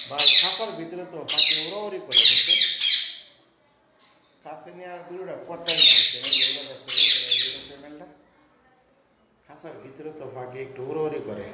ভাই খাতার ভিতরে তো ফাঁকে উড়াউড়ি করে দিচ্ছে, কাছে নিয়ে আর দূরে পড়তাই না। খাসার ভিতরে তো ফাঁকে একটু উড়াউড়ি করে।